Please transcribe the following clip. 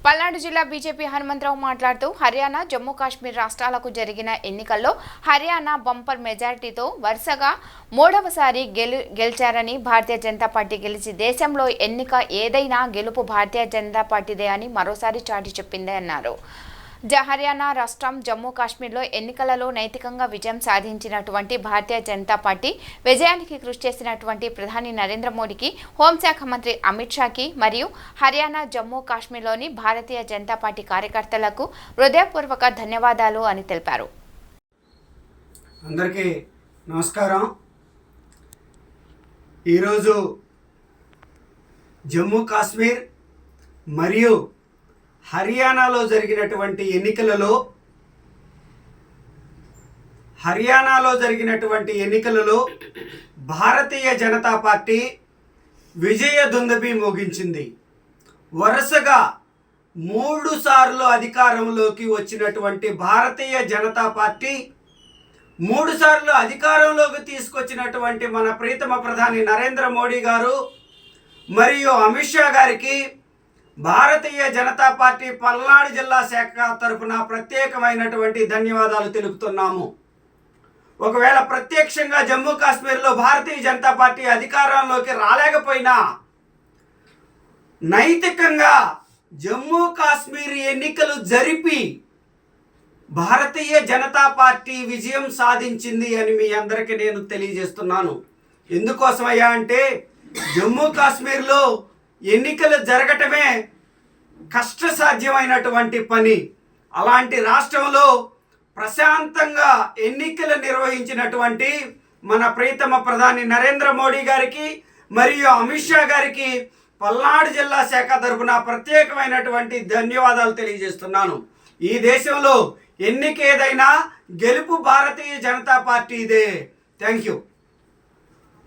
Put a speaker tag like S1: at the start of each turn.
S1: పల్నాడు జిల్లా బీజేపీ హనుమంతరావు మాట్లాడుతూ హర్యానా, జమ్మూ కాశ్మీర్ రాష్ట్రాలకు జరిగిన ఎన్నికల్లో హర్యానా బంపర్ మెజారిటీతో వరుసగా మూడవసారి గెలిచారని, భారతీయ జనతా పార్టీ గెలిచి దేశంలో ఎన్నిక ఏదైనా గెలుపు భారతీయ జనతా పార్టీదే అని మరోసారి చాటి చెప్పింది అన్నారు. హర్యానా రాష్ట్రం, జమ్మూ కాశ్మీర్లో ఎన్నికలలో నైతికంగా విజయం సాధించినటువంటి భారతీయ జనతా పార్టీ విజయానికి కృషి చేసినటువంటి ప్రధాని నరేంద్ర మోడీకి, హోంశాఖ మంత్రి అమిత్ షాకి మరియు హర్యానా, జమ్మూ కాశ్మీర్లోని భారతీయ జనతా పార్టీ కార్యకర్తలకు హృదయపూర్వక ధన్యవాదాలు అని తెలిపారు.
S2: అందరికీ నమస్కారం. ఈరోజు జమ్మూ కాశ్మీర్ మరియు హర్యానాలో జరిగినటువంటి ఎన్నికలలో భారతీయ జనతా పార్టీ విజయ దుందుభి మోగించింది. వరుసగా 3 సార్లు అధికారంలోకి వచ్చినటువంటి భారతీయ జనతా పార్టీ 3 సార్లు అధికారంలోకి తీసుకొచ్చినటువంటి మన ప్రీతమ ప్రధాని నరేంద్ర మోడీ గారు మరియు అమిత్ షా గారికి భారతీయ జనతా పార్టీ పల్నాడు జిల్లా శాఖ తరపున ప్రత్యేకమైనటువంటి ధన్యవాదాలు తెలుపుతున్నాము. ఒకవేళ ప్రత్యక్షంగా జమ్మూ కాశ్మీర్లో భారతీయ జనతా పార్టీ అధికారంలోకి రాలేకపోయినా నైతికంగా జమ్మూ కాశ్మీర్ ఎన్నికలు జరిపి భారతీయ జనతా పార్టీ విజయం సాధించింది అని మీ అందరికీ నేను తెలియజేస్తున్నాను. ఎందుకోసమయ్యా అంటే జమ్మూ కాశ్మీర్లో ఎన్నికలు జరగటమే కష్టసాధ్యమైనటువంటి పని. అలాంటి రాష్ట్రంలో ప్రశాంతంగా ఎన్నికలు నిర్వహించినటువంటి మన ప్రీతమ ప్రధాని నరేంద్ర మోడీ గారికి మరియు అమిత్ షా గారికి పల్నాడు జిల్లా శాఖ తరపున ప్రత్యేకమైనటువంటి ధన్యవాదాలు తెలియజేస్తున్నాను. ఈ దేశంలో ఎన్నిక ఏదైనా గెలుపు భారతీయ జనతా పార్టీదే. Thank you.